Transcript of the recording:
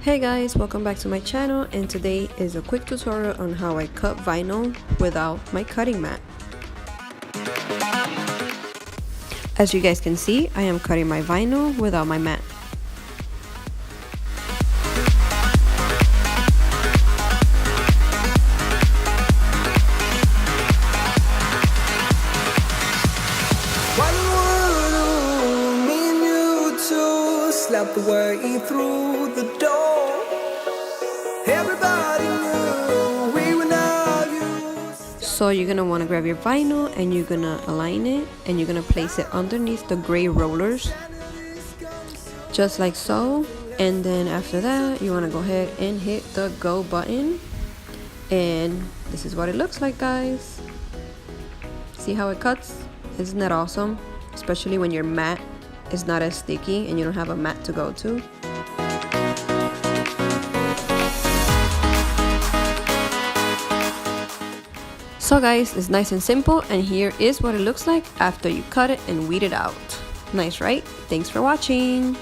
Hey guys, welcome back to my channel, and today is a quick tutorial on how I cut vinyl without my cutting mat. As you guys can see, I am cutting my vinyl without my mat. Slap the way through the door. Everybody knew we were not used. So you're gonna want to grab your vinyl and you're gonna align it and you're gonna place it underneath the gray rollers, just like so. And then after that, you want to go ahead and hit the go button, and this is what it looks like, guys. See how it cuts? Isn't that awesome? Especially when your mat is not as sticky and you don't have a mat to go to. So guys, it's nice and simple, and here is what it looks like after you cut it and weed it out. Nice, right? Thanks for watching.